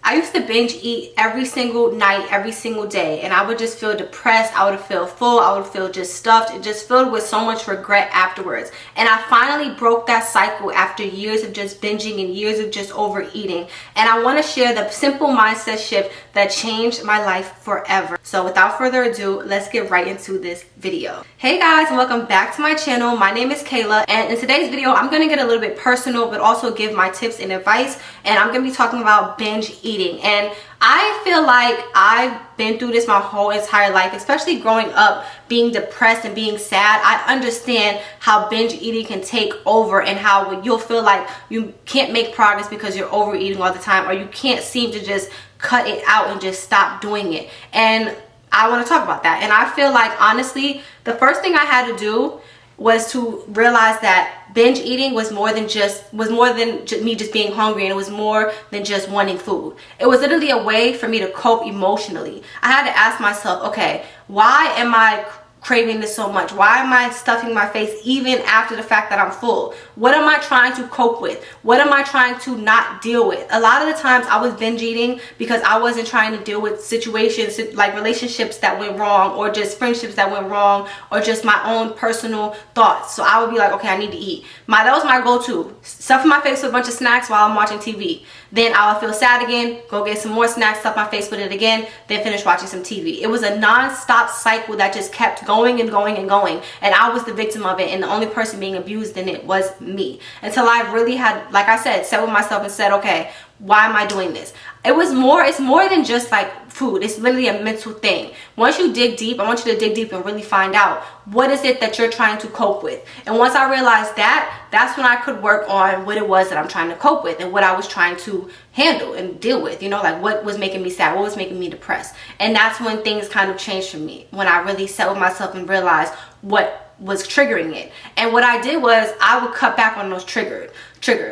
I used to binge eat every single night, every single day, and I would just feel depressed. I would feel full. I would feel just stuffed and just filled with so much regret afterwards. And I finally broke that cycle after years of just binging and years of just overeating. And I want to share the simple mindset shift that changed my life forever. So without further ado, let's get right into this video. Hey guys, and welcome back to my channel. My name is Kayla, and in today's video, I'm going to get a little bit personal, but also give my tips and advice. And I'm going to be talking about binge eating. And I feel like I've been through this my whole entire life, especially growing up, being depressed and being sad. I understand how binge eating can take over and how you'll feel like you can't make progress because you're overeating all the time, or you can't seem to just cut it out and just stop doing it. And I want to talk about that. And I feel like, honestly, the first thing I had to do was to realize that binge eating was more than me just being hungry, and it was more than just wanting food. It was literally a way for me to cope emotionally. I had to ask myself, okay, why am I craving this so much? Why am I stuffing my face even after the fact that I'm full? What am I trying to cope with? What am I trying to not deal with? A lot of the times I was binge eating because I wasn't trying to deal with situations like relationships that went wrong, or just friendships that went wrong, or just my own personal thoughts. So I would be like, okay, I need to eat. That was my go-to. Stuff my face with a bunch of snacks while I'm watching TV. Then I would feel sad again, go get some more snacks, stuff my face with it again, then finish watching some TV. It was a non-stop cycle that just kept going and going and going. And I was the victim of it, and the only person being abused in it was me. Until I really had, like I said, sat with myself and said, okay, why am I doing this? It's more than just like food. It's literally a mental thing. Once you dig deep, I want you to dig deep and really find out what is it that you're trying to cope with. And once I realized that, that's when I could work on what it was that I'm trying to cope with and what I was trying to handle and deal with, you know, like what was making me sad, what was making me depressed. And that's when things kind of changed for me, when I really sat with myself and realized what was triggering it. And what I did was I would cut back on those triggers.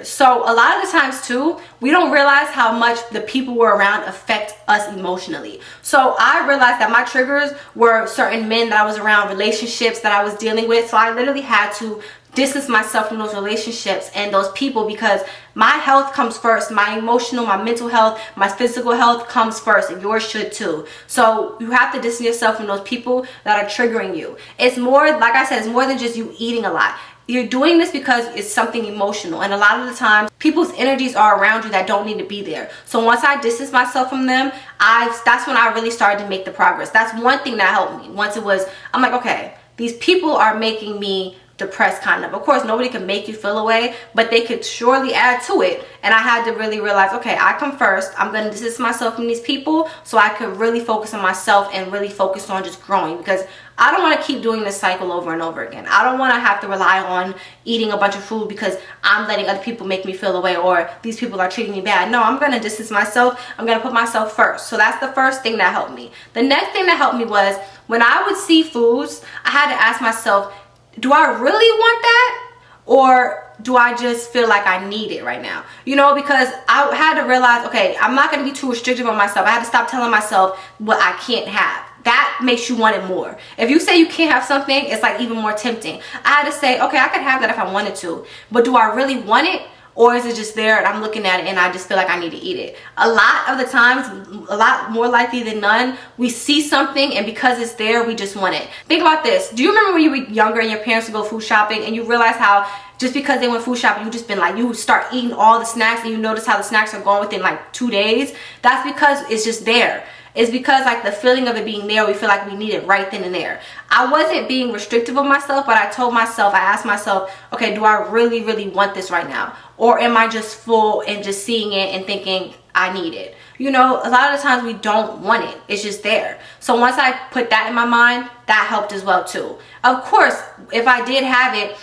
So a lot of the times too, we don't realize how much the people we're around affect us emotionally. So I realized that my triggers were certain men that I was around, relationships that I was dealing with. So I literally had to distance myself from those relationships and those people, because my health comes first. My emotional, my mental health, my physical health comes first, and yours should too. So you have to distance yourself from those people that are triggering you. It's more, like I said, it's more than just you eating a lot. You're doing this because it's something emotional, and a lot of the times people's energies are around you that don't need to be there. So once I distance myself from them, that's when I really started to make the progress. That's one thing that helped me. Once I'm like, okay, these people are making me depressed, kind of. Of course, nobody can make you feel away, but they could surely add to it. And I had to really realize, okay, I come first. I'm going to distance myself from these people so I could really focus on myself and really focus on just growing, because I don't want to keep doing this cycle over and over again. I don't want to have to rely on eating a bunch of food because I'm letting other people make me feel away, or these people are treating me bad. No, I'm going to distance myself. I'm going to put myself first. So that's the first thing that helped me. The next thing that helped me was when I would see foods, I had to ask myself, do I really want that, or do I just feel like I need it right now? You know, because I had to realize, okay, I'm not going to be too restrictive on myself. I had to stop telling myself what I can't have. That makes you want it more. If you say you can't have something, it's like even more tempting. I had to say, okay, I could have that if I wanted to, but do I really want it? Or is it just there and I'm looking at it and I just feel like I need to eat it? A lot of the times, a lot more likely than none, we see something and because it's there, we just want it. Think about this. Do you remember when you were younger and your parents would go food shopping and you realize how just because they went food shopping, you just been like, you start eating all the snacks and you notice how the snacks are gone within like 2 days? That's because it's just there. It's because like the feeling of it being there, we feel like we need it right then and there. I wasn't being restrictive of myself, but I asked myself, okay, do I really, really want this right now? Or am I just full and just seeing it and thinking I need it? You know, a lot of the times we don't want it. It's just there. So once I put that in my mind, that helped as well too. Of course, if I did have it,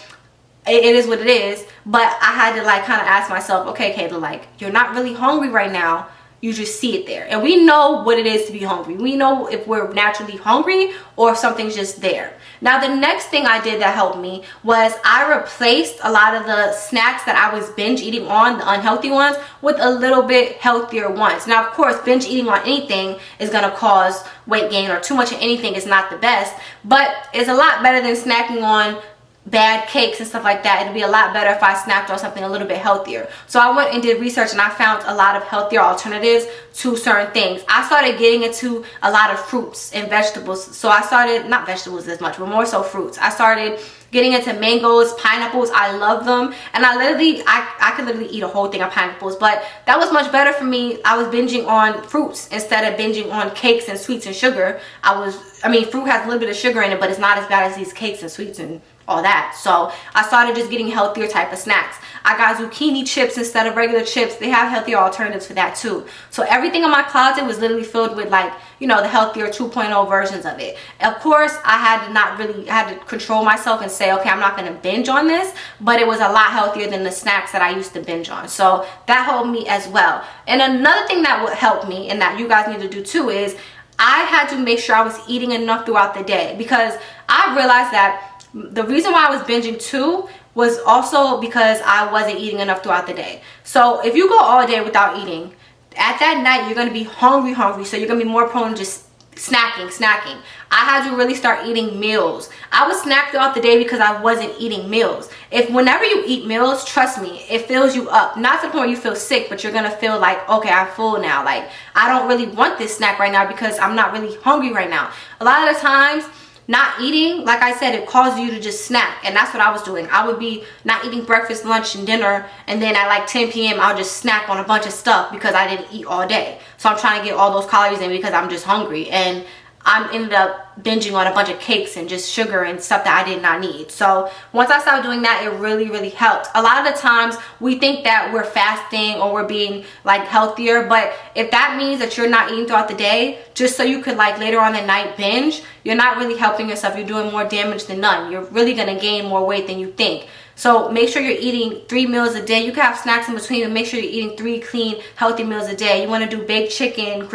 it is what it is. But I had to like kind of ask myself, okay, Kayla, like you're not really hungry right now. You just see it there. And we know what it is to be hungry. We know if we're naturally hungry or if something's just there. Now, the next thing I did that helped me was I replaced a lot of the snacks that I was binge eating on, the unhealthy ones, with a little bit healthier ones. Now, of course, binge eating on anything is going to cause weight gain, or too much of anything is not the best, but it's a lot better than snacking on bad cakes and stuff like that. It'd be a lot better if I snacked on something a little bit healthier. So I went and did research, and I found a lot of healthier alternatives to certain things. I started getting into a lot of fruits and vegetables. So I started, not vegetables as much, but more so fruits. I started getting into mangoes, pineapples. I love them, and I could literally eat a whole thing of pineapples, but that was much better for me. I was binging on fruits instead of binging on cakes and sweets and sugar. I mean, fruit has a little bit of sugar in it, but it's not as bad as these cakes and sweets and all that. So I started just getting healthier type of snacks. I got zucchini chips instead of regular chips. They have healthier alternatives for that too. So everything in my closet was literally filled with, like, you know, the healthier 2.0 versions of it. Of course, I had to control myself and say, okay, I'm not going to binge on this, but it was a lot healthier than the snacks that I used to binge on. So that helped me as well. And another thing that would help me, and that you guys need to do too, is I had to make sure I was eating enough throughout the day, because I realized that the reason why I was binging too was also because I wasn't eating enough throughout the day. So if you go all day without eating, at that night you're going to be hungry, so you're going to be more prone to just snacking. I had to really start eating meals. I would snack throughout the day because I wasn't eating meals. Whenever you eat meals, trust me, it fills you up. Not to the point where you feel sick, but you're going to feel like, okay, I'm full now. Like, I don't really want this snack right now because I'm not really hungry right now. A lot of the times, not eating, like I said, it causes you to just snack, and that's what I was doing. I would be not eating breakfast, lunch, and dinner, and then at like 10 p.m. I'll just snack on a bunch of stuff because I didn't eat all day. So I'm trying to get all those calories in because I'm just hungry, and I ended up binging on a bunch of cakes and just sugar and stuff that I did not need. So once I started doing that, it really helped. A lot of the times we think that we're fasting or we're being like healthier, but if that means that you're not eating throughout the day just so you could like later on the night binge, you're not really helping yourself. You're doing more damage than none. You're really going to gain more weight than you think. So make sure you're eating 3 meals a day. You can have snacks in between, but make sure you're eating 3 clean, healthy meals a day. You want to do baked chicken,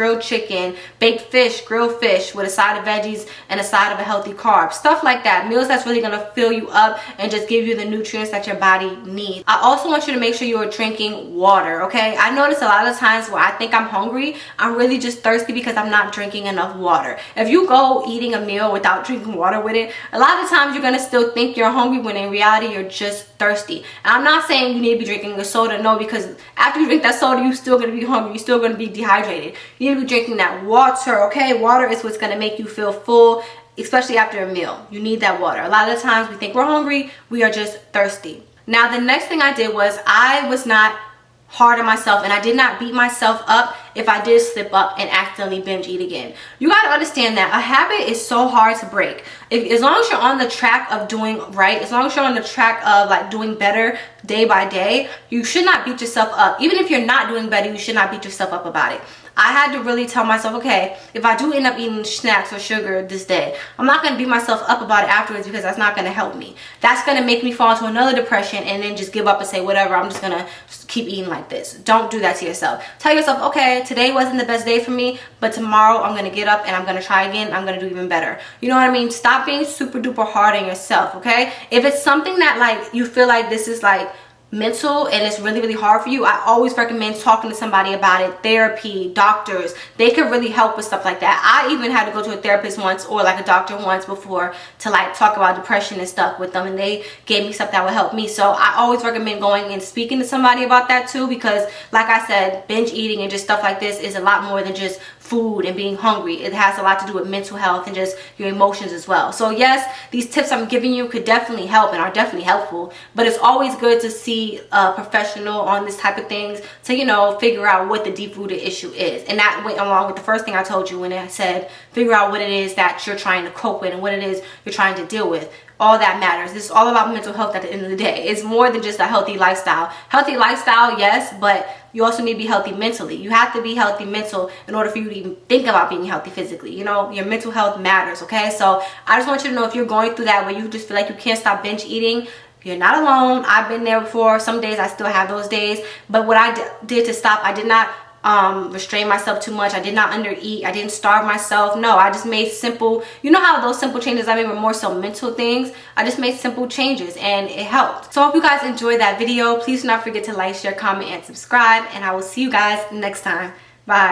baked fish, grilled fish with a side of veggies and a side of a healthy carb. Stuff like that. Meals that's really going to fill you up and just give you the nutrients that your body needs. I also want you to make sure you are drinking water, okay? I notice a lot of times where I think I'm hungry, I'm really just thirsty because I'm not drinking enough water. If you go eating a meal without drinking water with it, a lot of times you're going to still think you're hungry when in reality you're just thirsty. And I'm not saying you need to be drinking a soda, no, because after you drink that soda, you're still going to be hungry. You're still going to be dehydrated. You need to be drinking that water, okay? Water is what's going to make you feel full, especially after a meal. You need that water. A lot of the times we think we're hungry, we are just thirsty. Now, the next thing I did was I was not hard on myself, and I did not beat myself up if I did slip up and accidentally binge eat again. You got to understand that a habit is so hard to break. As long as you're on the track of doing right, as long as you're on the track of like doing better day by day, you should not beat yourself up. Even if you're not doing better, you should not beat yourself up about it. I had to really tell myself, okay, if I do end up eating snacks or sugar this day, I'm not going to beat myself up about it afterwards, because that's not going to help me. That's going to make me fall into another depression and then just give up and say, whatever, I'm just going to keep eating like this. Don't do that to yourself. Tell yourself, okay, today wasn't the best day for me, but tomorrow I'm going to get up and I'm going to try again. I'm going to do even better. You know what I mean? Stop being super duper hard on yourself, okay? If it's something that like you feel like this is like mental and it's really hard for you, I always recommend talking to somebody about it. Therapy, doctors, they can really help with stuff like that. I even had to go to a therapist once, or like a doctor once before, to like talk about depression and stuff with them, and they gave me stuff that would help me. So I always recommend going and speaking to somebody about that too, because like I said, binge eating and just stuff like this is a lot more than just food and being hungry. It has a lot to do with mental health and just your emotions as well. So yes, these tips I'm giving you could definitely help and are definitely helpful, but it's always good to see a professional on this type of things to, you know, figure out what the deep-rooted issue is. And that went along with the first thing I told you when I said figure out what it is that you're trying to cope with and what it is you're trying to deal with. All that matters. This is all about mental health at the end of the day. It's more than just a healthy lifestyle. Healthy lifestyle, yes, but you also need to be healthy mentally. You have to be healthy mental in order for you to even think about being healthy physically. You know, your mental health matters, okay? So I just want you to know, if you're going through that where you just feel like you can't stop binge eating, you're not alone. I've been there before. Some days I still have those days. But what I did to stop, I did not restrain myself too much. I did not undereat. I didn't starve myself. No, I just made simple, you know how those simple changes I made were more so mental things. I just made simple changes and it helped. So I hope you guys enjoyed that video. Please do not forget to like, share, comment, and subscribe, and I will see you guys next time. Bye.